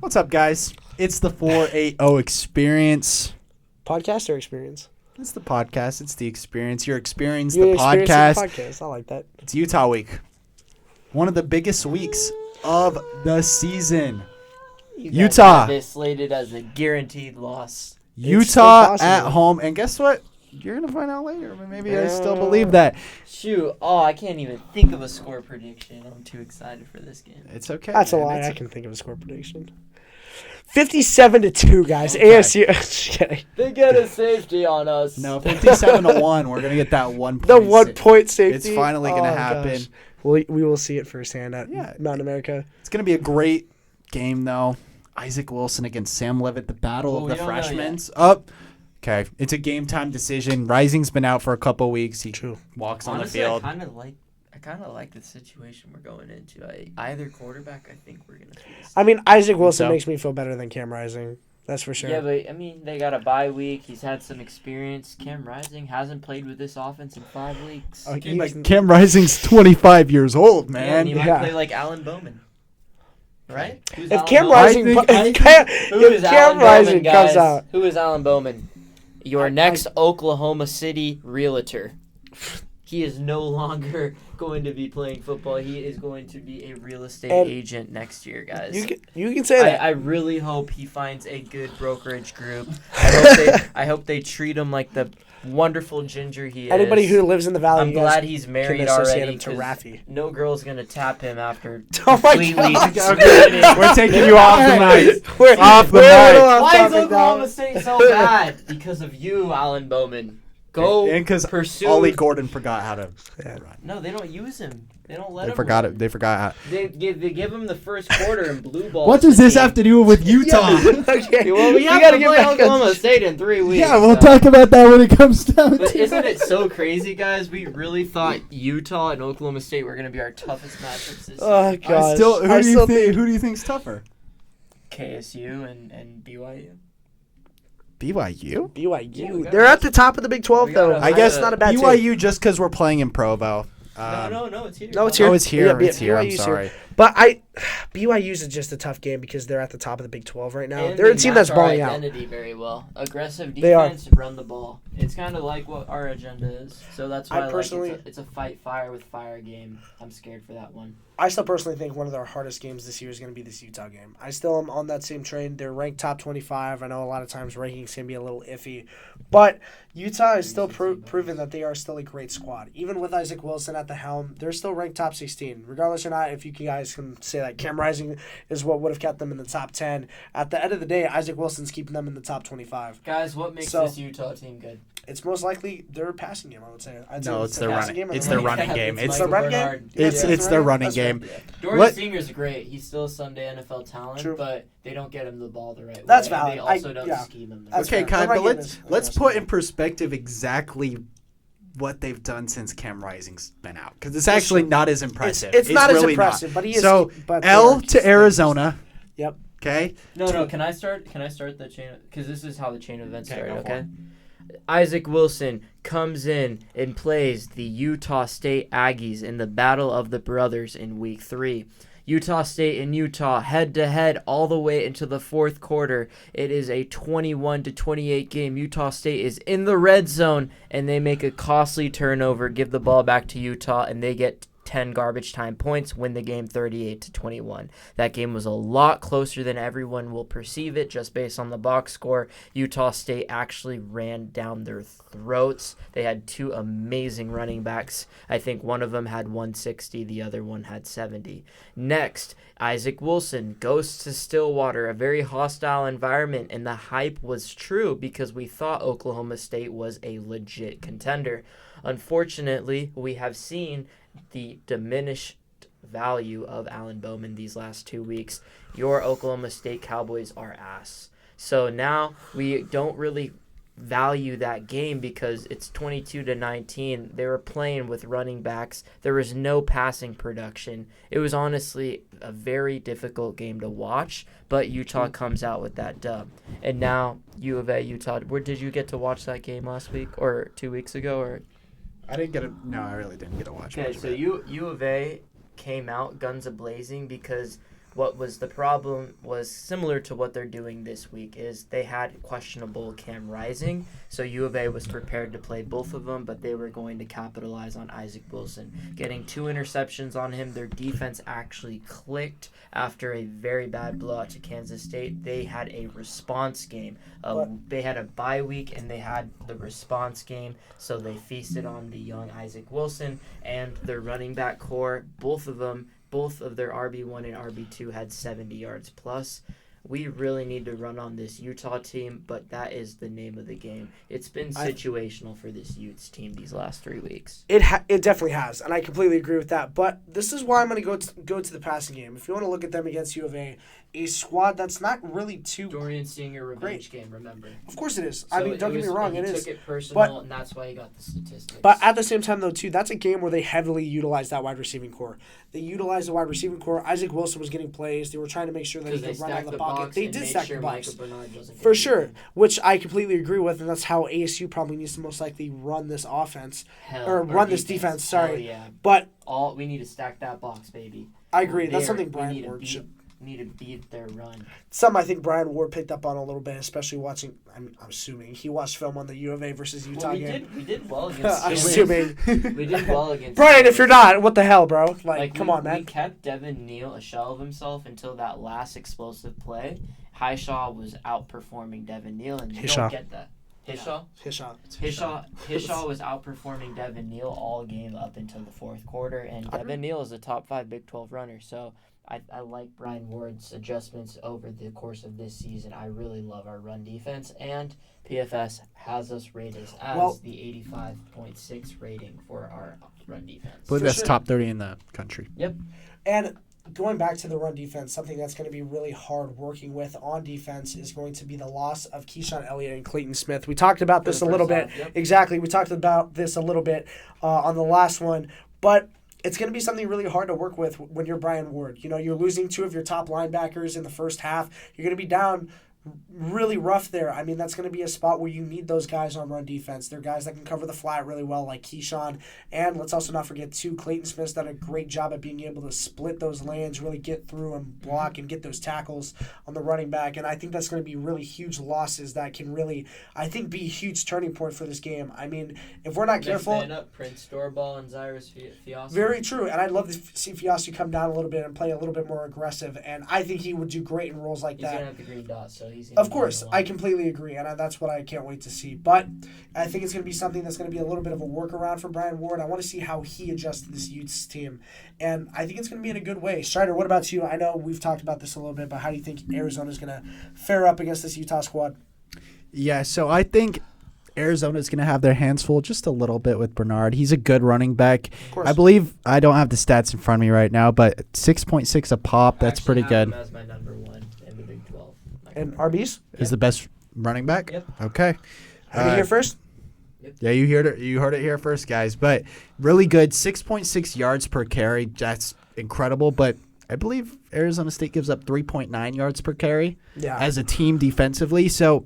What's up, guys? It's the 480 experience. Podcast or experience? It's the podcast. It's the experience. Your experience, You're the podcast. podcast. I like that. It's Utah week. One of the biggest weeks of the season. You guys Utah. have this slated as a guaranteed loss. Utah still at possible. home. And guess what? You're going to find out later. But maybe I still believe that. Shoot. Oh, I can't even think of a score prediction. I'm too excited for this game. It's okay. That's a man. lie. It's I can think of a score prediction. 57-2, guys. Okay. ASU. Just kidding. They get a safety on us. No, 57-1. We're going to get that 1 point. The 1 point safety. It's finally going to Oh, happen. gosh. We will see it firsthand at Mountain America. It's going to be a great game, though. Isaac Wilson against Sam Levitt, the battle Well, of we the don't know freshmen. yet. Up. Okay, it's a game time decision. Rising's been out for a couple weeks. He walks Honestly, on the field. I kind of like the situation we're going into. Either quarterback, I think we're gonna face. I mean, Isaac Wilson So? makes me feel better than Cam Rising. That's for sure. Yeah, but I mean, they got a bye week. He's had some experience. Cam Rising hasn't played with this offense in 5 weeks. Oh, Cam Rising's 25 years old, man. And he might Yeah. play like Alan Bowman. Right? Who's if Alan Cam Bowman? Rising, think- I think- Who if is Cam Alan Rising Bowman, comes guys? out, Who is Alan Bowman? Your next Oklahoma City realtor. He is no longer going to be playing football. He is going to be a real estate And agent next year, guys. you can say that. I really hope he finds a good brokerage group. I hope they treat him like the wonderful ginger he is. Anybody who lives in the valley, I'm you guys glad he's can married associate already. him to 'cause Rafi. No girl's gonna tap him after Oh my completely. God. Okay, we're taking you off the night. We're Off the we're a mic. little off Why is topic now. Oklahoma State so bad? Because of you, Alan Bowman. Go And because pursue. Ollie Gordon forgot how to run. No, they don't use him. They don't let They him. forgot run. it. They forgot how. They give him the first quarter in blue ball. What does this have to do with Utah? Okay. Well, we have gotta to get play back on- Oklahoma State in 3 weeks. Yeah, we'll so. talk about that when it comes down But to isn't it. it so crazy, guys? We really thought Utah and Oklahoma State were going to be our toughest matchups this Oh year. gosh. Who do you think's tougher? KSU and BYU. BYU? BYU. Yeah, we got They're a- at the top of the Big 12, we got though. a- I guess It's not a bad team. BYU just because we're playing in Provo. No, it's here. No, it's here. Oh, it's here. Yeah, It's here. I'm BYU's here. sorry. But BYU's is just a tough game because they're at the top of the Big 12 right now. And They're a they team match that's our balling out. identity very well. Aggressive They are. defense, run the ball. It's kind of like what our agenda is. So that's why I personally- it's a fight fire with fire game. I'm scared for that one. I still personally think one of their hardest games this year is going to be this Utah game. I still am on that same train. They're ranked top 25. I know a lot of times rankings can be a little iffy. But Utah is still proven that they are still a great squad. Even with Isaac Wilson at the helm, they're still ranked top 16. Regardless or not, if you guys can say that Cam Rising is what would have kept them in the top 10, at the end of the day, Isaac Wilson's keeping them in the top 25. Guys, what makes So- this Utah team good? It's most likely their passing game, I would say. I'd say No, it's their their passing running. game or It's the their running running game. It's the Michael run game? Bernard. it's Yeah, it's their running That's game. right. Yeah. Dory What- Singer's great. He's still a Sunday NFL talent, True. but they don't get him the ball the right That's way. And valid. they also don't yeah. scheme him the That's Okay, fair. Kai, The run but game let's is let's interesting. put in perspective exactly what they've done since Cam Rising's been out, because it's actually not as impressive. It's not as really impressive, but he is. So but they L are- to Arizona. Yep. Okay. No. Can I start the chain? Because this is how the chain of events Okay, started. go for Okay. Isaac Wilson comes in and plays the Utah State Aggies in the Battle of the Brothers in Week 3. Utah State and Utah head-to-head all the way into the fourth quarter. It is a 21-28 game. Utah State is in the red zone, and they make a costly turnover, give the ball back to Utah, and they get 10 garbage time points, win the game 38-21. That game was a lot closer than everyone will perceive it just based on the box score. Utah State actually ran down their throats. They had two amazing running backs. I think one of them had 160, the other one had 70. Next, Isaac Wilson goes to Stillwater, a very hostile environment, and the hype was true because we thought Oklahoma State was a legit contender. Unfortunately, we have seen the diminished value of Alan Bowman these last 2 weeks. Your Oklahoma State Cowboys are ass. So now we don't really value that game because it's 22-19. They were playing with running backs. There was no passing production. It was honestly a very difficult game to watch, but Utah comes out with that dub. And now U of A, Utah. Where did you get to watch that game last week or 2 weeks ago? Or I didn't get a. No, I really didn't get to watch. okay, much of so it. U of A came out guns a blazing because what was the problem was similar to what they're doing this week is they had questionable Cam Rising, so U of A was prepared to play both of them, but they were going to capitalize on Isaac Wilson. Getting 2 interceptions on him, their defense actually clicked after a very bad blowout to Kansas State. They had a response game. They had a bye week, and they had the response game, so they feasted on the young Isaac Wilson and their running back core. Both of their RB1 and RB2 had 70 yards plus. We really need to run on this Utah team, but that is the name of the game. It's been situational for this Utes team these last 3 weeks. It definitely has, and I completely agree with that. But this is why I'm going to go to the passing game. If you want to look at them against U of A squad that's not really too Dorian Singer revenge game, remember? Of course it is. So I mean, don't get me wrong, he it is. took it personal, and that's why he got the statistics. But at the same time, though, too, that's a game where they heavily utilized that wide receiving core. They utilized the wide receiving core. Isaac Wilson was getting plays. They were trying to make sure that he could run out of the pocket. They did stack the box. For sure, which I completely agree with, and that's how ASU probably needs to most likely run this offense. Run this defense, sorry. Yeah. But we need to stack that box, baby. I agree. That's something Brian Ward should. Need to beat their run. Something I think Brian Ward picked up on a little bit, especially watching. I'm assuming he watched film on the U of A versus Utah game. We did well against. I'm assuming we did well against. Brian, if you're not, what the hell, bro? Come on, man. We kept Devin Neal a shell of himself until that last explosive play. Hishaw was outperforming Devin Neal, and you don't get that. Hishaw was outperforming Devin Neal all game up until the fourth quarter, and Devin Neal is a top 5 Big 12 runner, so I like Brian Ward's adjustments over the course of this season. I really love our run defense, and PFS has us rated as the 85.6 rating for our run defense. I believe that's top 30 in the country. Yep. And going back to the run defense, something that's going to be really hard working with on defense is going to be the loss of Keyshawn Elliott and Clayton Smith. We talked about this a little bit. Yep. Exactly. We talked about this a little bit on the last one, but it's going to be something really hard to work with when you're Brian Ward. You know, you're losing 2 of your top linebackers in the first half. You're going to be down really rough there. I mean, that's going to be a spot where you need those guys on run defense. They're guys that can cover the flat really well, like Keyshawn. And let's also not forget, too, Clayton Smith's done a great job at being able to split those lanes, really get through and block and get those tackles on the running back. And I think that's going to be really huge losses that can really, I think, be a huge turning point for this game. I mean, if we're not careful. Man up, Prince Doorball and Cyrus Fiasu. Very true. And I'd love to see Fiasu come down a little bit and play a little bit more aggressive. And I think he would do great in roles like that. He's going to have the green dot, so of course, I completely agree, and that's what I can't wait to see. But I think it's going to be something that's going to be a little bit of a workaround for Brian Ward. I want to see how he adjusts to this Utes team, and I think it's going to be in a good way. Strider, what about you? I know we've talked about this a little bit, but how do you think Arizona's going to fare up against this Utah squad? Yeah, so I think Arizona's going to have their hands full just a little bit with Bernard. He's a good running back. I believe, I don't have the stats in front of me right now, but 6.6 a pop, that's pretty good. Him as my number 1 in the Big 12. And RBs? Is the best running back? Yep. Okay. Heard it here first? Yep. Yeah, you heard it here first, guys. But really good, 6.6 yards per carry. That's incredible. But I believe Arizona State gives up 3.9 yards per carry as a team defensively. So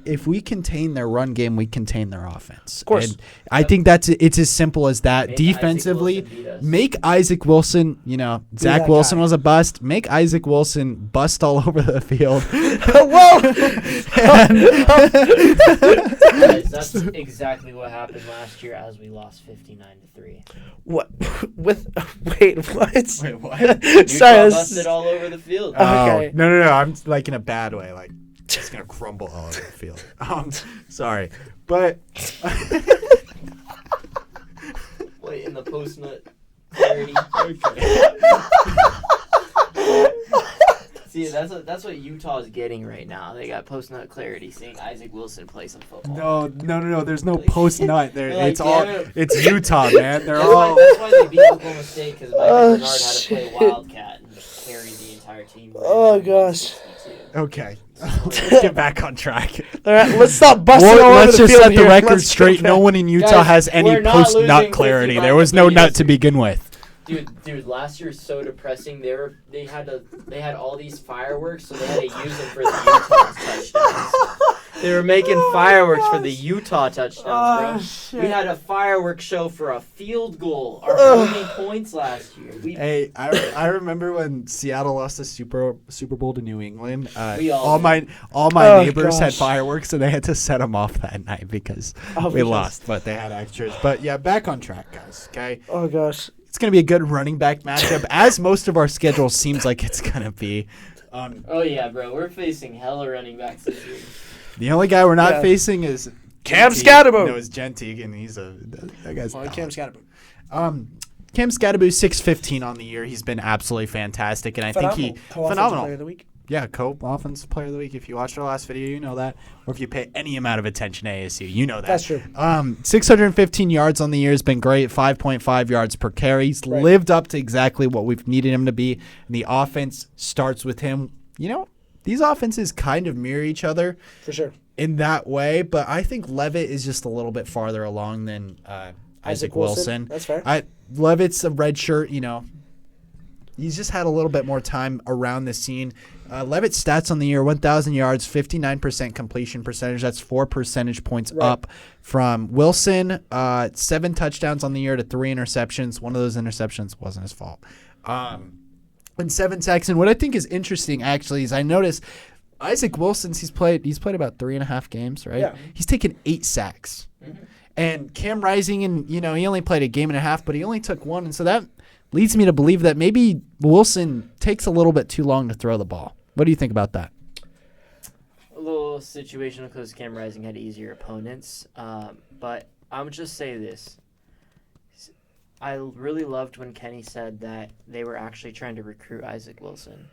if we contain their run game, we contain their offense. Of course. And I think it's as simple as that. Defensively, make Isaac Wilson, Zach Wilson was a bust. Make Isaac Wilson bust all over the field. Whoa! Guys, that's exactly what happened last year as we lost 59-3. What? Wait, what? Wait, what? Utah busted all over the field. Okay. No. I'm like in a bad way. Like, it's going to crumble all over the field. Sorry. But. Wait, in the post-nut clarity. See, that's what Utah is getting right now. They got post-nut clarity, seeing Isaac Wilson play some football. No. There's no post-nut there. Like, it's Utah, man. That's why they beat Oklahoma State, because Mike Bernard had to play Wildcat and carry the entire team. Oh, gosh. Okay. Let's get back on track. All right, let's stop busting all over the field. Let's just set the here. record straight. No one in Utah has any post-nut clarity. There was no nut to begin with. Dude, last year was so depressing. They had all these fireworks, so they had to use them for the Utah touchdowns. They were making fireworks for the Utah touchdowns, bro. Shit. We had a fireworks show for a field goal. Our only points last year. Hey, I remember when Seattle lost the Super Bowl to New England. All my neighbors had fireworks and they had to set them off that night because we lost, but they had extras. But yeah, back on track, guys. Okay. Oh gosh. It's gonna be a good running back matchup, as most of our schedule seems like it's gonna be. Oh yeah, bro. We're facing hella running backs this year. The only guy we're not facing is Cam Scatterbo. No, it's Genty, and he's that guy's. Cam Scatterbo. Cam Scatterbo 615 on the year. He's been absolutely fantastic, and I think he phenomenal. Player of the week. Yeah, co-offensive player of the week. If you watched our last video, you know that. Or if you pay any amount of attention to ASU, you know that. That's true. 615 yards on the year has been great. 5.5 yards per carry. He's lived up to exactly what we've needed him to be. And the offense starts with him. You know, these offenses kind of mirror each other. For sure. In that way, but I think Levitt is just a little bit farther along than Isaac Wilson. That's fair. Levitt's a red shirt, you know. He's just had a little bit more time around the scene. Levitt's stats on the year, 1,000 yards, 59% completion percentage. That's 4 percentage points up from Wilson. 7 touchdowns on the year to 3 interceptions. One of those interceptions wasn't his fault. And 7 sacks. And what I think is interesting, actually, is I noticed Isaac Wilson's he's played about 3.5 games, right? Yeah. He's taken 8 sacks. Mm-hmm. And Cam Rising, and he only played a game and a half, but he only took 1. And so that leads me to believe that maybe Wilson takes a little bit too long to throw the ball. What do you think about that? A little situational because Cam Rising had easier opponents. But I would just say this. I really loved when Kenny said that they were actually trying to recruit Isaac Wilson.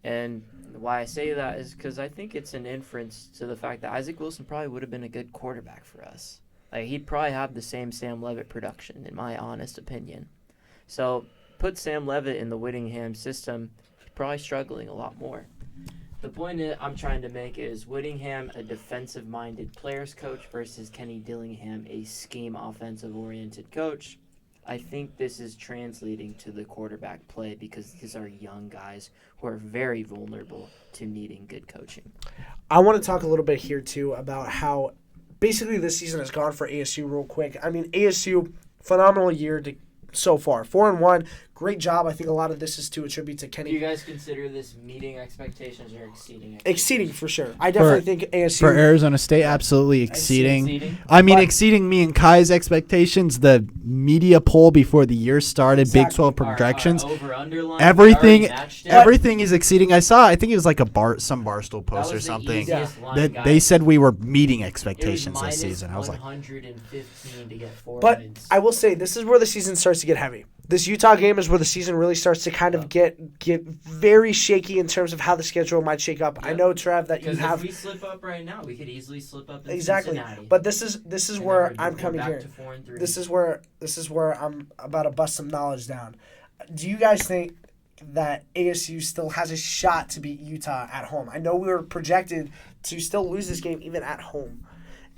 And why I say that is because I think it's an inference to the fact that Isaac Wilson probably would have been a good quarterback for us. Like, he'd probably have the same Sam Levitt production, in my honest opinion. So put Sam Levitt in the Whittingham system, he's probably struggling a lot more. The point that I'm trying to make is Whittingham, a defensive-minded players coach, versus Kenny Dillingham, a scheme offensive-oriented coach. I think this is translating to the quarterback play because these are young guys who are very vulnerable to needing good coaching. I want to talk a little bit here, too, about how basically this season has gone for ASU real quick. I mean, ASU, phenomenal year so far. 4-1, great job. I think a lot of this is to attribute to Kenny. Do you guys consider this meeting expectations or exceeding expectations? Exceeding, for sure. I definitely think ASU. For Arizona State, absolutely exceeding. Exceeding me and Kai's expectations. The media poll before the year started, Big 12 projections. Everything is exceeding. I think it was like some Barstool post or something. That they said we were meeting expectations this season. I was like, 115 to get 4 wins. I will say, this is where the season starts to get heavy. This Utah game is where the season really starts to kind of get very shaky in terms of how the schedule might shake up. Yep. I know, Trev, that you have. If we slip up right now, we could easily slip up in exactly. Cincinnati. But this is where I'm coming here. This is where I'm about to bust some knowledge down. Do you guys think that ASU still has a shot to beat Utah at home? I know we were projected to still lose this game even at home.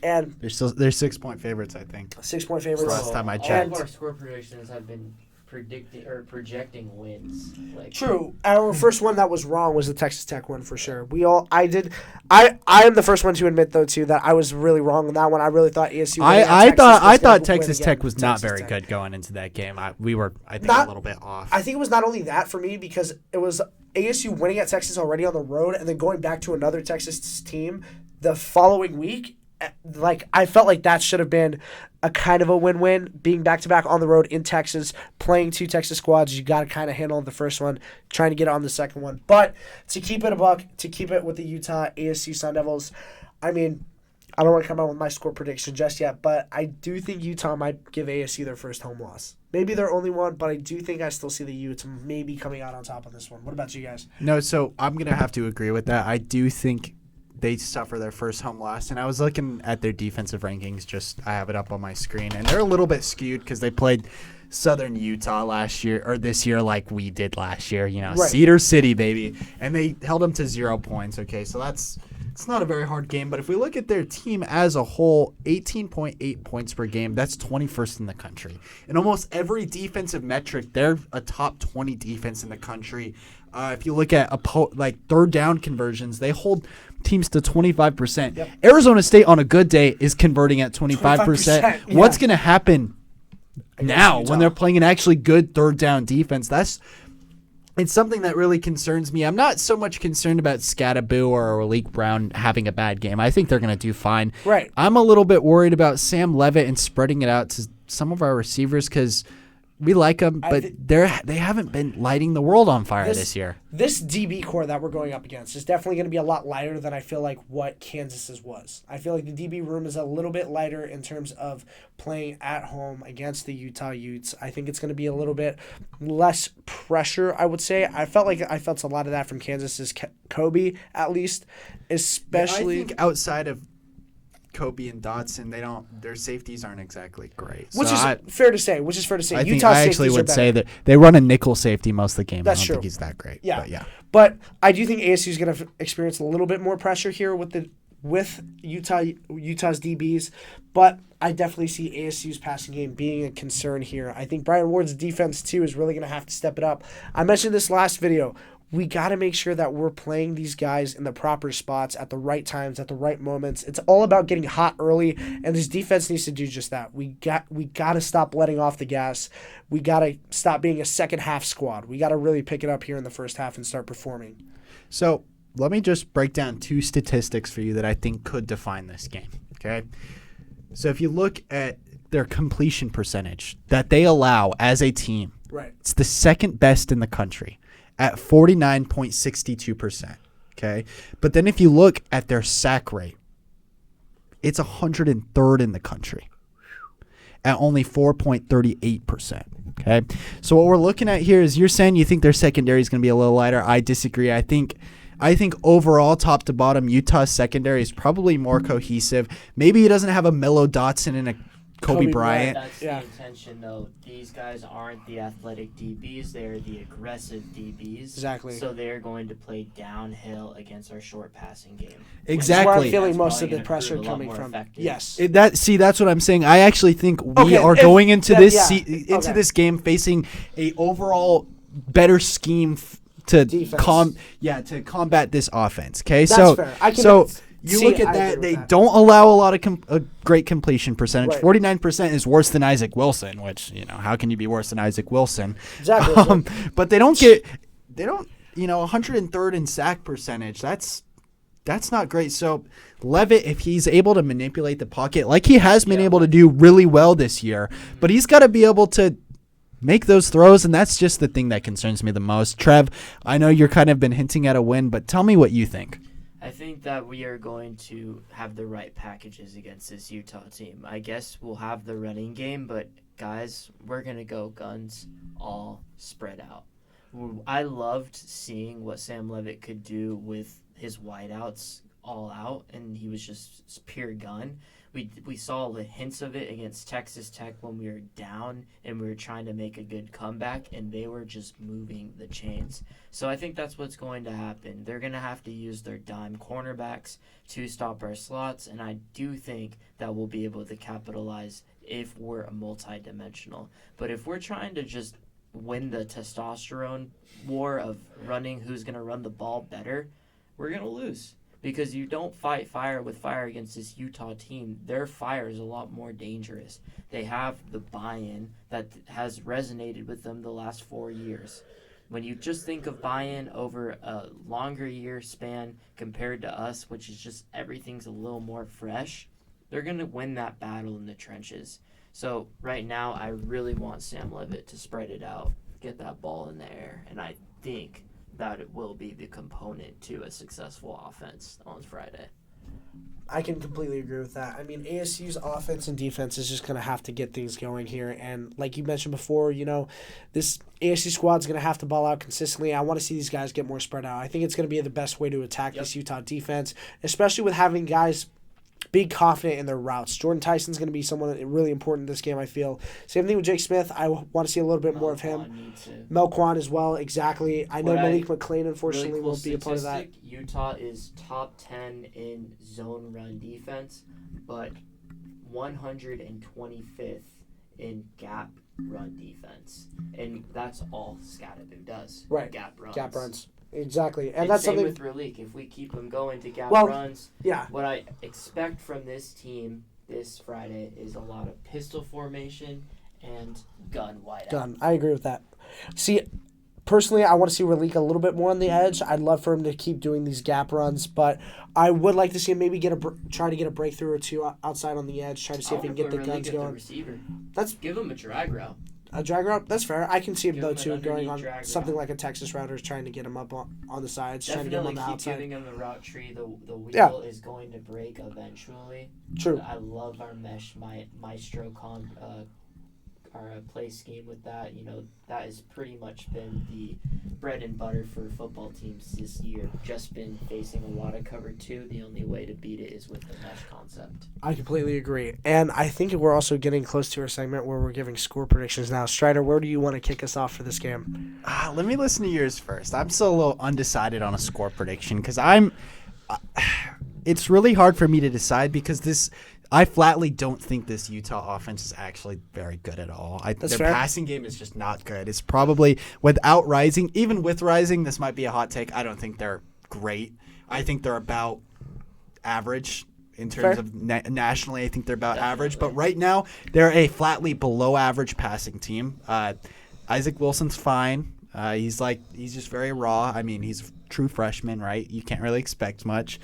And they're 6-point favorites, I think. 6-point favorites. Last time I checked. All of our score predictions have been projecting wins. True. Our first one that was wrong was the Texas Tech one for sure. I am the first one to admit though too that I was really wrong on that one. I really thought ASU. I thought Texas Tech was not very good going into that game. I think a little bit off. I think it was not only that for me because it was ASU winning at Texas already on the road and then going back to another Texas team the following week. Like, I felt like that should have been a kind of a win-win, being back-to-back on the road in Texas, playing 2 Texas squads. You got to kind of handle the first one, trying to get on the second one. But to keep it a buck, to keep it with the Utah ASU Sun Devils, I mean, I don't want to come out with my score prediction just yet, but I do think Utah might give ASU their first home loss. Maybe their only one, but I do think I still see the Utes maybe coming out on top of this one. What about you guys? No, so I'm going to have to agree with that. I do think they suffer their first home loss. And I was looking at their defensive rankings. I have it up on my screen. And they're a little bit skewed because they played Southern Utah this year like we did last year. Right. Cedar City, baby. And they held them to 0 points. Okay, so it's not a very hard game. But if we look at their team as a whole, 18.8 points per game, that's 21st in the country. In almost every defensive metric, they're a top 20 defense in the country. If you look at third down conversions, they hold teams to 25%. Yep. Arizona State on a good day is converting at 25%. Yeah. What's going to happen now when they're playing an actually good third down defense? It's something that really concerns me. I'm not so much concerned about Scattaboo or Malik Brown having a bad game. I think they're going to do fine. Right. I'm a little bit worried about Sam Levitt and spreading it out to some of our receivers because we like them, but they haven't been lighting the world on fire this year. This DB core that we're going up against is definitely going to be a lot lighter than I feel like what Kansas's was. I feel like the DB room is a little bit lighter in terms of playing at home against the Utah Utes. I think it's going to be a little bit less pressure, I would say. I felt a lot of that from Kansas's Kobe, at least, especially. I think outside of Kobe and Dotson, their safeties aren't exactly great. Which is fair to say. I actually would say that they run a nickel safety most of the game. That's I don't true. think he's that great. Yeah. But I do think ASU is going to experience a little bit more pressure here with Utah's DBs. But I definitely see ASU's passing game being a concern here. I think Brian Ward's defense, too, is really going to have to step it up. I mentioned this last video. We got to make sure that we're playing these guys in the proper spots at the right times, at the right moments. It's all about getting hot early, and this defense needs to do just that. We got to stop letting off the gas. We got to stop being a second half squad. We got to really pick it up here in the first half and start performing. So let me just break down two statistics for you that I think could define this game. Okay, so if you look at their completion percentage that they allow as a team, right, it's the second best in the country at 49.62%, okay? But then if you look at their sack rate, it's 103rd in the country at only 4.38%, okay? So what we're looking at here is you're saying you think their secondary is going to be a little lighter. I disagree. I think overall, top to bottom, Utah's secondary is probably more cohesive. Maybe he doesn't have a Mello Dotson and a Kobe Bryant. That's the intention, though. These guys aren't the athletic DBs. They're the aggressive DBs. Exactly. So they're going to play downhill against our short passing game. Exactly. That's where I'm feeling most of the pressure coming from. Effective. Yes. That's what I'm saying. I actually think we are going into this game facing a overall better scheme to combat this offense. Okay, that's fair. You look at that, they don't allow a lot of a great completion percentage. Right. 49% is worse than Isaac Wilson, which, how can you be worse than Isaac Wilson? Exactly. But they don't 103rd in sack percentage. That's not great. So Levitt, if he's able to manipulate the pocket like he has been able to do really well this year, but he's got to be able to make those throws, and that's just the thing that concerns me the most. Trev, I know you're kind of been hinting at a win, but tell me what you think. I think that we are going to have the right packages against this Utah team. I guess we'll have the running game, but guys, we're going to go guns all spread out. I loved seeing what Sam Levitt could do with his wideouts all out, and he was just pure gun. We saw the hints of it against Texas Tech when we were down and we were trying to make a good comeback, and they were just moving the chains. So I think that's what's going to happen. They're going to have to use their dime cornerbacks to stop our slots, and I do think that we'll be able to capitalize if we're a multi-dimensional. But if we're trying to just win the testosterone war of running who's going to run the ball better, we're going to lose. Because you don't fight fire with fire against this Utah team. Their fire is a lot more dangerous. They have the buy-in that has resonated with them the last 4 years. When you just think of buy-in over a longer year span compared to us, which is just everything's a little more fresh, they're going to win that battle in the trenches. So right now, I really want Sam Levitt to spread it out, get that ball in the air, and I think that it will be the component to a successful offense on Friday. I can completely agree with that. I mean, ASU's offense and defense is just going to have to get things going here. And like you mentioned before, this ASU squad's going to have to ball out consistently. I want to see these guys get more spread out. I think it's going to be the best way to attack this Utah defense, especially with having guys be confident in their routes. Jordan Tyson's going to be someone really important in this game, I feel. Same thing with Jake Smith. I want to see a little bit more of him. Melquan as well, exactly. I know Malik McLean, unfortunately, really cool won't be a part of that. Utah is top 10 in zone run defense, but 125th in gap run defense, and that's all Scatteroo does. Right. Gap runs. Gap runs. Exactly. And that's same something with Ralik. If we keep him going to gap runs, what I expect from this team this Friday is a lot of pistol formation and gun wideout. Gun. I agree with that. See, personally, I want to see Ralik a little bit more on the edge. I'd love for him to keep doing these gap runs, but I would like to see him maybe try to get a breakthrough or two outside on the edge, try to see if he can get the guns going. The receiver. That's give him a drag route. A drag route? That's fair. I can see him, though, too, going on something like a Texas router, trying to get him up on the sides, trying to get him on the outside. Definitely keep giving him the route tree. The wheel is going to break eventually. True. I love our mesh maestro our play scheme with that. That has pretty much been the bread and butter for football teams this year. Just been facing a lot of cover 2. The only way to beat it is with the mesh concept. I completely agree. And I think we're also getting close to our segment where we're giving score predictions now. Strider, where do you want to kick us off for this game? Let me listen to yours first. I'm still a little undecided on a score prediction because it's really hard for me to decide because I flatly don't think this Utah offense is actually very good at all. Their passing game is just not good. It's probably without Rising. Even with Rising, this might be a hot take. I don't think they're great. I think they're about average in terms of nationally. I think they're about average. But right now, they're a flatly below average passing team. Isaac Wilson's fine. He's just very raw. I mean, he's a true freshman, right? You can't really expect much.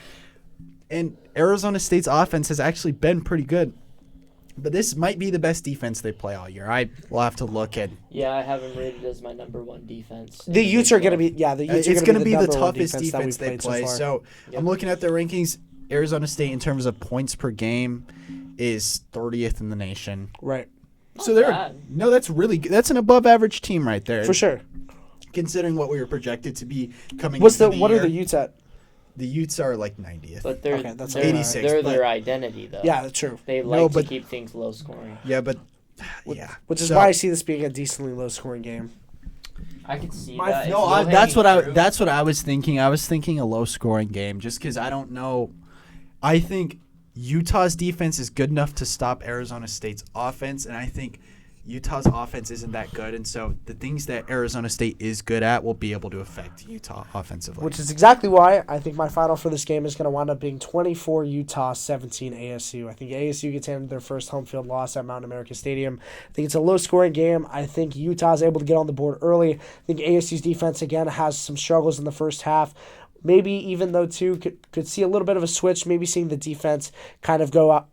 And Arizona State's offense has actually been pretty good. But this might be the best defense they play all year. I will have to look at. Yeah, I have them rated as my number 1 defense. The Utes are going to be, it's going to be the toughest defense they play. So I'm looking at their rankings. Arizona State, in terms of points per game, is 30th in the nation. Right. So that's really good. That's an above average team right there. For sure. Considering what we were projected to be coming What are the Utes at? The Utes are like 90th. But they're 86th. They're their identity, though. Yeah, that's true. They like to keep things low scoring. Yeah, but which is why I see this being a decently low scoring game. I could see that. No, that's what I was thinking. I was thinking a low scoring game just because I don't know. I think Utah's defense is good enough to stop Arizona State's offense, and I think Utah's offense isn't that good, and so the things that Arizona State is good at will be able to affect Utah offensively. Which is exactly why I think my final for this game is going to wind up being 24 Utah, 17 ASU. I think ASU gets handed their first home field loss at Mountain America Stadium. I think it's a low-scoring game. I think Utah is able to get on the board early. I think ASU's defense, again, has some struggles in the first half. Maybe even though, too, could see a little bit of a switch, maybe seeing the defense kind of go out.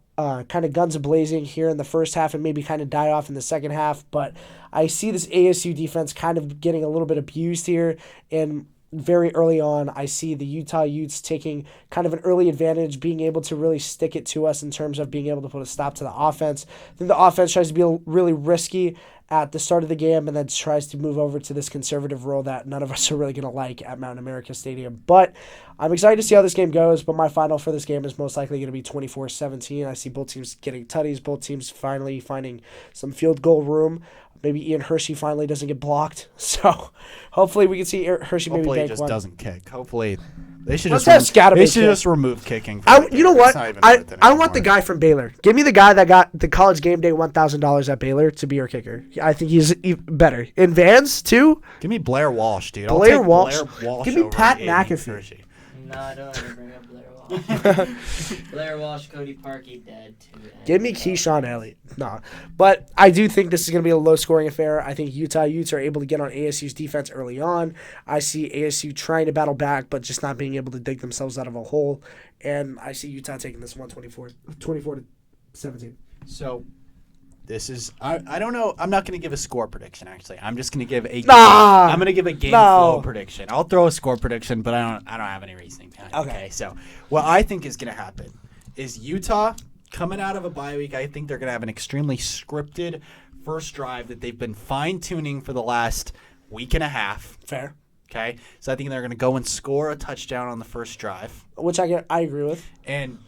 Kind of guns blazing here in the first half and maybe kind of die off in the second half. But I see this ASU defense kind of getting a little bit abused here. And very early on, I see the Utah Utes taking kind of an early advantage, being able to really stick it to us in terms of being able to put a stop to the offense. I think the offense tries to be really risky at the start of the game and then tries to move over to this conservative role that none of us are really going to like at Mountain America Stadium. But I'm excited to see how this game goes, but my final for this game is most likely going to be 24-17. I see both teams getting tutties, both teams finally finding some field goal room. Maybe Ian Hershey finally doesn't get blocked. So hopefully we can see Hershey maybe bank one. Hopefully he just doesn't kick. Hopefully they should just remove kicking. You know what? I want the guy from Baylor. Give me the guy that got the college game day $1,000 at Baylor to be your kicker. I think he's better. In Vans, too? Give me Blair Walsh, dude. Blair Walsh. Give me Pat McAfee. No, don't ever bring up Blair Walsh. Blair Walsh, Cody Parkey, dead too. Give me Keyshawn Elliott. No. But I do think this is going to be a low-scoring affair. I think Utah Utes are able to get on ASU's defense early on. I see ASU trying to battle back, but just not being able to dig themselves out of a hole. And I see Utah taking this 24-17. So this is I don't know. I'm not going to give a score prediction. Actually, I'm just going to give a. I'm going to give a game flow prediction. I'll throw a score prediction, but I don't have any reasoning behind it. Okay. So what I think is going to happen is Utah coming out of a bye week. I think they're going to have an extremely scripted first drive that they've been fine tuning for the last week and a half. Fair. Okay. So I think they're going to go and score a touchdown on the first drive, which I agree with. And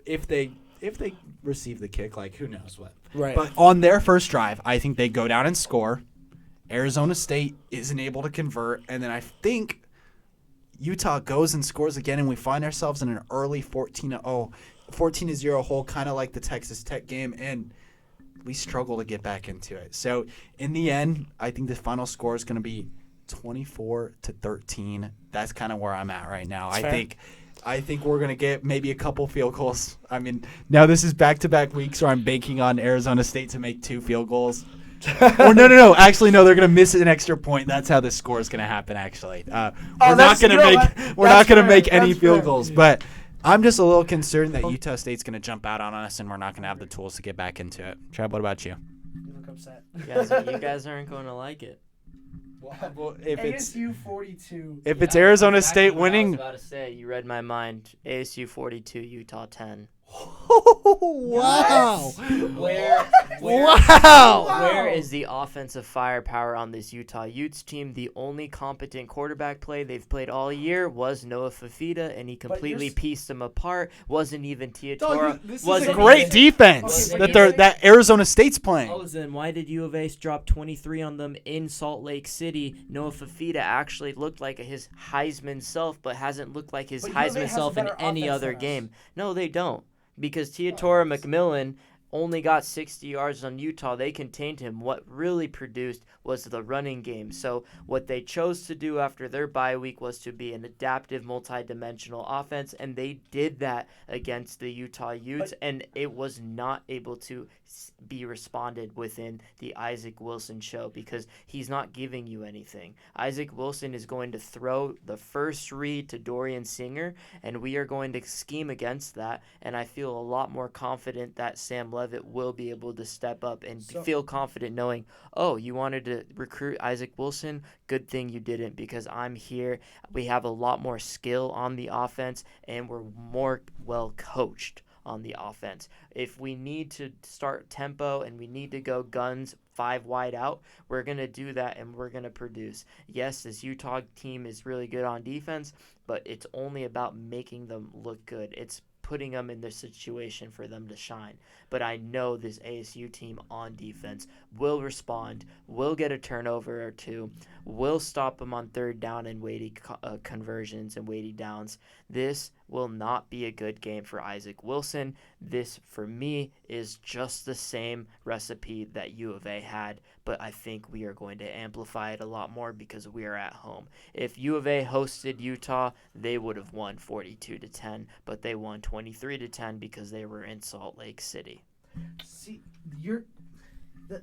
if they receive the kick, like who knows what. Right. But on their first drive, I think they go down and score. Arizona State isn't able to convert, and then I think Utah goes and scores again, and we find ourselves in an early 14-0 hole, kind of like the Texas Tech game. And we struggle to get back into it. So in the end, I think the final score is going to be 24-13. That's kind of where I'm at right now. I think we're going to get maybe a couple field goals. I mean, now this is back-to-back weeks where I'm banking on Arizona State to make 2 field goals. Or no. Actually, no. They're going to miss an extra point. That's how this score is going to happen. Actually, we're not going to make any field goals. But I'm just a little concerned that Utah State's going to jump out on us, and we're not going to have the tools to get back into it. Trav, what about you? You look upset. You guys aren't going to like it. Well, if ASU 42. If it's Arizona State winning, I was about to say, you read my mind. ASU 42, Utah 10. Wow! Where is the offensive firepower on this Utah Utes team? The only competent quarterback play they've played all year was Noah Fafita, and he completely pieced them apart. Wasn't even Teodora. This is a great defense that Arizona State's playing. Oh, then why did U of A drop 23 on them in Salt Lake City? Noah Fafita actually looked like his Heisman self, but hasn't looked like his Heisman self in any other game. No, they don't. Because Teodora McMillan only got 60 yards on Utah. They contained him. What really produced was the running game. So what they chose to do after their bye week was to be an adaptive, multi-dimensional offense, and they did that against the Utah Utes, and it was not able to be responded within the Isaac Wilson show because he's not giving you anything. Isaac Wilson is going to throw the first read to Dorian Singer, and we are going to scheme against that, and I feel a lot more confident that Sam Levitt will be able to step up and feel confident knowing, oh, you wanted to recruit Isaac Wilson? Good thing you didn't, because I'm here. We have a lot more skill on the offense, and we're more well coached on the offense. If we need to start tempo and we need to go guns 5 wide out, we're going to do that and we're going to produce. Yes, this Utah team is really good on defense, but it's only about making them look good. It's putting them in the situation for them to shine. But I know this ASU team on defense will respond, will get a turnover or two, will stop them on third down and weighty conversions and weighty downs. This will not be a good game for Isaac Wilson. This, for me, is just the same recipe that U of A had, but I think we are going to amplify it a lot more because we are at home. If U of A hosted Utah, they would have won 42-10, but they won 23-10 because they were in Salt Lake City. See,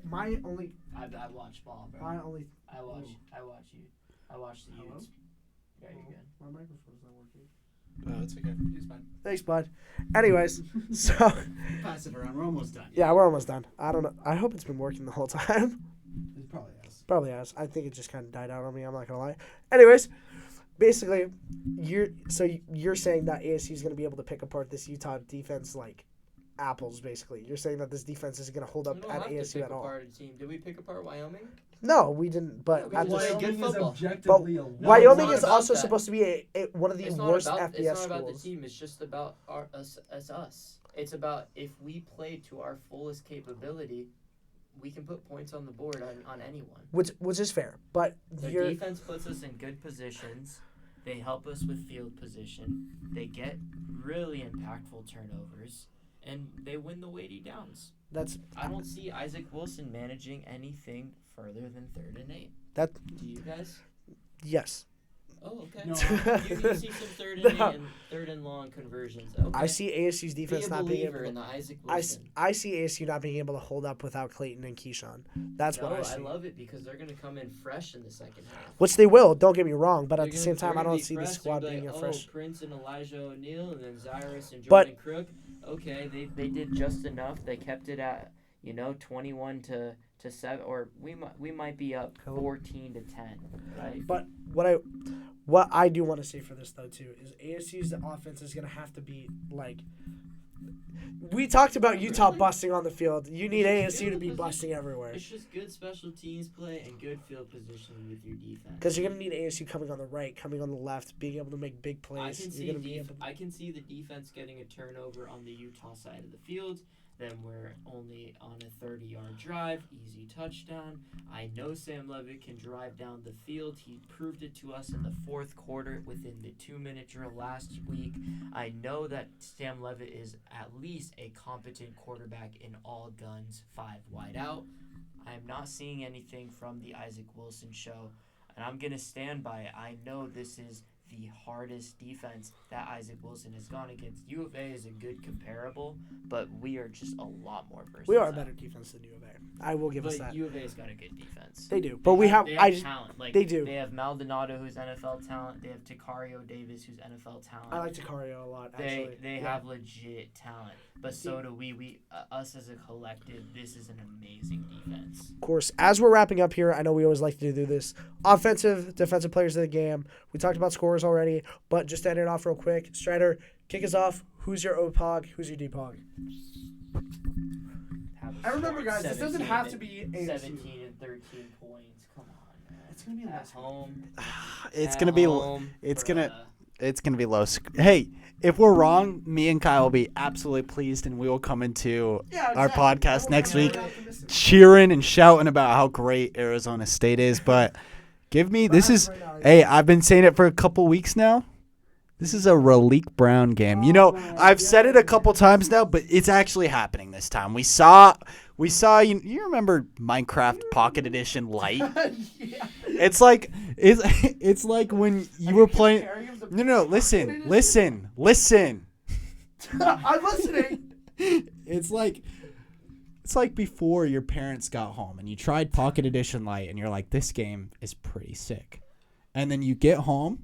my only. I watch ball, bro. My only. I watch you. I watch the Utes. Yeah, you're good. My microphone's not working. That's okay. It's fine. Thanks, bud. Anyways, so. Pass it around. We're almost done. Yeah, we're almost done. I don't know. I hope it's been working the whole time. It probably has. Probably has. I think it just kind of died out on me. I'm not gonna lie. Anyways, basically, you're saying that ASU is gonna be able to pick apart this Utah defense like apples. Basically, you're saying that this defense isn't gonna hold up at ASU at all. Did we pick apart Wyoming? No, we didn't. But Yeah, Wyoming It's is not also about that. supposed to be one of the worst FBS It's not about the schools. team. It's just about us. It's about if we play to our fullest capability, we can put points on the board on anyone. Which is fair, but Their defense puts us in good positions. They help us with field position. They get really impactful turnovers, and they win the weighty downs. I don't see Isaac Wilson managing anything further than 3rd and 8. Do you guys? Yes. Oh, okay. No. You can see some 3rd and 8 and 3rd and long conversions. Okay. I see ASU's defense not being able. in the Isaac Wilson. I see ASU not being able to hold up without Clayton and Keyshawn. That's what I see. I love it because they're going to come in fresh in the second half. Which they will. Don't get me wrong, but They're at the same time, I gonna don't be see the fresh. squad They're being like, fresh. Prince and Elijah O'Neal, and then Cyrus and But- Jordan Crook. Okay, they did just enough. They kept it at 21 to 7, or we might be up 14 to 10, right? But what I do want to say for this though too is ASU's offense is gonna have to be like. We talked about Utah busting on the field. You need ASU to be busting everywhere. It's just good special teams play and good field positioning with your defense. Because you're gonna need ASU coming on the right, coming on the left, being able to make big plays. I can see the defense getting a turnover on the Utah side of the field. Then we're only on a 30-yard drive, easy touchdown. I know Sam Levitt can drive down the field. He proved it to us in the fourth quarter within the 2-minute drill last week. I know that Sam Levitt is at least a competent quarterback in all guns, 5 wide out. I am not seeing anything from the Isaac Wilson show, and I'm going to stand by it. I know this is the hardest defense that Isaac Wilson has gone against. U of A is a good comparable, but we are just a lot more versatile. We are a better defense than U of A. I will give us that. U of A's got a good defense. They do, but they have talent. Like, they do. They have Maldonado, who's NFL talent. They have Takario Davis, who's NFL talent. I like Takario a lot. Actually, they have legit talent, but so do we. Us as a collective, this is an amazing defense. Of course, as we're wrapping up here, I know we always like to do this. Offensive, defensive players of the game. We talked about scores already, but just to end it off real quick, Strider, kick us off. Who's your OPOG? Who's your DPOG? I remember, guys, this doesn't have to be 17 and 13 points. Come on, man. It's gonna be at home. It's gonna be low. Hey, if we're wrong, me and Kyle will be absolutely pleased, and we will come into our podcast next week cheering and shouting about how great Arizona State is. But hey, I've been saying it for a couple weeks now. This is a Raleek Brown game. I've said it a couple times now, but it's actually happening this time. We saw. You remember Minecraft Pocket Edition Lite? Yeah. It's like when you were playing. No, listen. I'm listening. It's like before your parents got home and you tried Pocket Edition Lite and you're like, this game is pretty sick, and then you get home.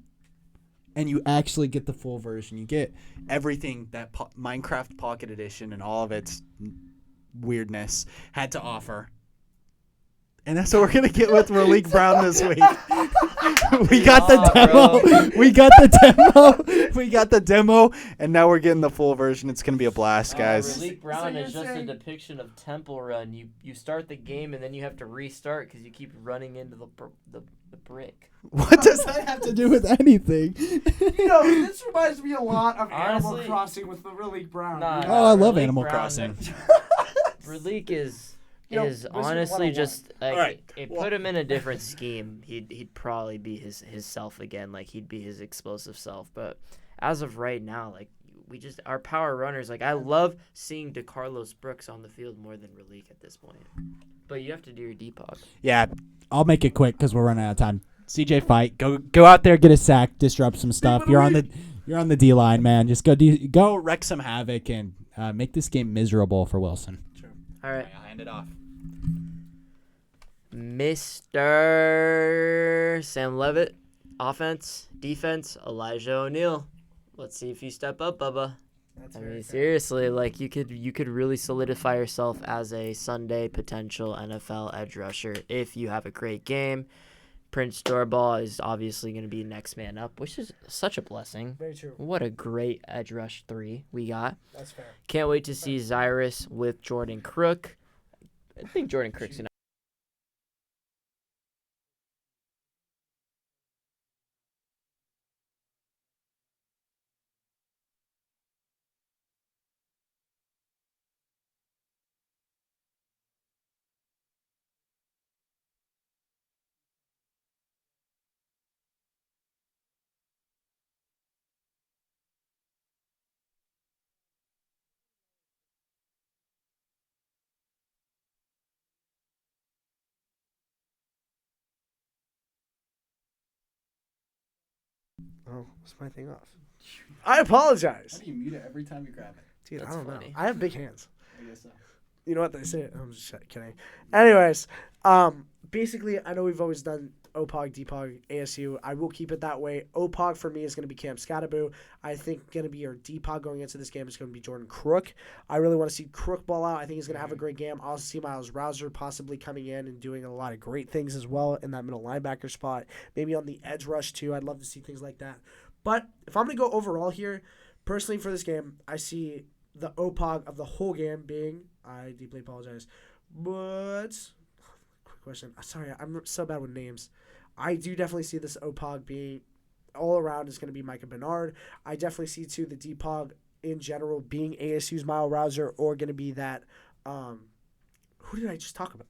And you actually get the full version. You get everything that Minecraft Pocket Edition and all of its weirdness had to offer. And that's what we're going to get with Raleek Brown this week. We got the demo. We got the demo. And now we're getting the full version. It's going to be a blast, guys. Raleek Brown is just a depiction of Temple Run. You start the game and then you have to restart because you keep running into the brick. What does that have to do with anything? This reminds me a lot of Animal Crossing with the Raleek Brown. I love Animal Crossing. Raleek is honestly just put him in a different scheme. He'd probably be his self again. Like, he'd be his explosive self. But as of right now, like, our power runners. Like, I love seeing DeCarlos Brooks on the field more than Raleek at this point. But you have to do your DPOG. Yeah, I'll make it quick because we're running out of time. CJ Fight, go out there, get a sack, disrupt some stuff. You're on the D line, man. Just go wreck some havoc and make this game miserable for Wilson. True. All right, I'll hand it off. Mr. Sam Levitt, offense, defense, Elijah O'Neal. Let's see if you step up, Bubba. Seriously, like, you could really solidify yourself as a Sunday potential NFL edge rusher if you have a great game. Prince Doorball is obviously going to be next man up, which is such a blessing. Very true. What a great edge rush 3 we got. That's fair. Can't wait to see Zyrus with Jordan Crook. I think Jordan Crook's going to. Oh, what's my thing off? I apologize. How do you mute it every time you grab it? Dude, That's I don't funny. know. I have big hands. I guess so. You know what they say? I'm just kidding. Anyways, basically, I know we've always done OPOG, DPOG, ASU. I will keep it that way. OPOG for me is going to be Cam Scatteraboo. I think going to be your DPOG going into this game is going to be Jordan Crook. I really want to see Crook ball out. I think he's going to have a great game. I also see Miles Rouser possibly coming in and doing a lot of great things as well in that middle linebacker spot. Maybe on the edge rush too. I'd love to see things like that. But if I'm going to go overall here, personally for this game, I see the OPOG of the whole game being, I deeply apologize, but quick question. Sorry, I'm so bad with names. I do definitely see this OPOG being all around is going to be Micah Bernard. I definitely see too the DPOG in general being ASU's Mile Rouser or going to be that who did I just talk about?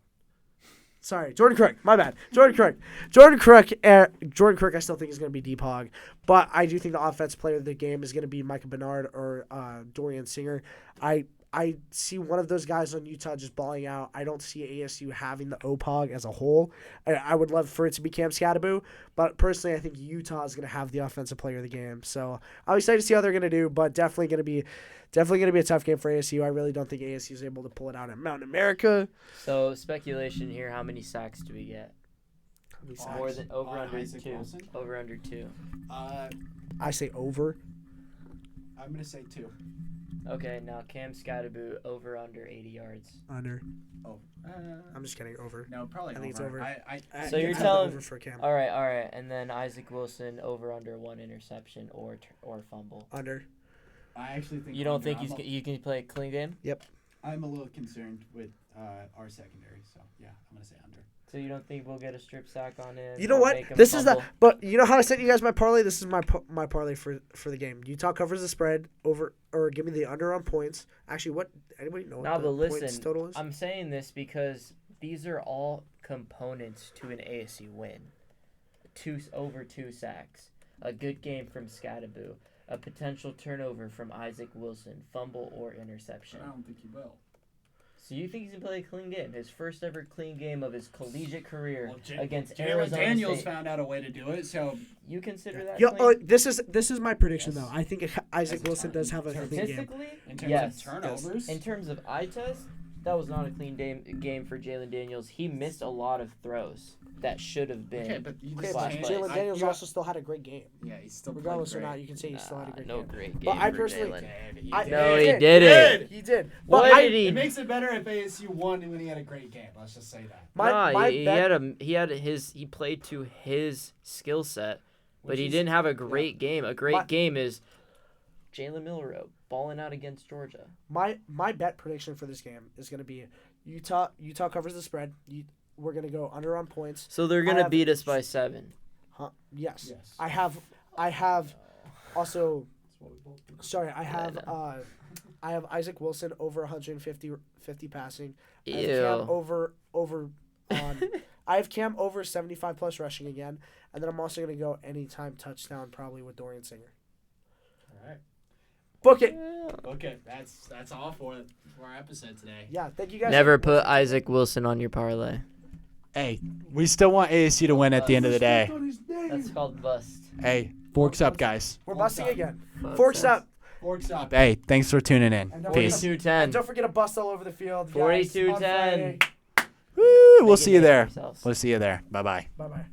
Sorry, Jordan Crook. My bad. Jordan Crook. Jordan Crook, I still think is going to be Deep Hog. But I do think the offensive player of the game is going to be Micah Bernard or Dorian Singer. I see one of those guys on Utah just balling out. I don't see ASU having the OPOG as a whole. I would love for it to be Cam Scadaboo, but personally I think Utah is going to have the offensive player of the game. So I'm excited to see how they're going to do, but definitely going to be a tough game for ASU. I really don't think ASU is able to pull it out at Mountain America. So speculation here: how many sacks do we get? More than over under Isaac 2. Wilson? Over under 2. I say over. I'm gonna say 2. Okay, now Cam Scadaboo over under 80 yards. Under. Oh, I'm just kidding. Over. no, probably. I think it's over. So you're I'd have telling- over for Cam. All right, and then Isaac Wilson over under 1 interception or fumble. Under. I actually think. You don't think you can play a clean game? I'm a little concerned with our secondary, so yeah, I'm gonna say under. So you don't think we'll get a strip sack on him? You know or what? make him This is fumble? but you know how I sent you guys my parlay? This is my parlay for the game. Utah covers the spread over, or give me the under on points. Actually, what anybody know what the points total is? I'm saying this because these are all components to an ASU win. Over 2 sacks, a good game from Scadaboo, a potential turnover from Isaac Wilson, fumble or interception. I don't think he will. So you think he's going to play a clean game? His first ever clean game of his collegiate career against Jalen Arizona Daniels State. found out a way to do it, so You consider that Yeah, clean? this is my prediction Yes. though. I think Isaac As a Wilson does have a clean game. Statistically, in terms yes. of turnovers, In terms of eye test, that was not a clean game for Jalen Daniels. He missed a lot of throws that should have been. okay, but you Okay, just but Flash Jalen plays. Daniels also still had a great game. yeah, he's still Regardless or playing not, you can say he still had a great no game. great game But I for personally- Jalen. great. No, he did. didn't. He did. What But did he? It makes it better if ASU won when he had a great game. Let's just say that. He played to his skill set, but Which he is- didn't have a great game. A great My- game is Jalen Milroe balling out against Georgia. My bet prediction for this game is going to be Utah covers the spread. We're going to go under on points. So they're I gonna have- beat us by 7. Huh? Yes. Yes. I have also That's what we both do. sorry, I have know. I have Isaac Wilson over 150 passing. I have Ew. Cam over I have Cam over 75 plus rushing again, and then I'm also going to go anytime touchdown probably with Dorian Singer. All right. Book it. Okay, that's all for our episode today. Yeah, thank you guys. Never put Isaac Wilson on your parlay. Hey, we still want ASU to win at the end of the day. That's called bust. Hey, forks up, guys. We're busting again. Forks up. Forks up. Hey, thanks for tuning in. And don't Peace. forget- 42-10. And don't forget to bust all over the field. guys, 42-10. on Friday. Woo, we'll Make see a you name for there. yourselves. We'll see you there. Bye-bye. Bye-bye.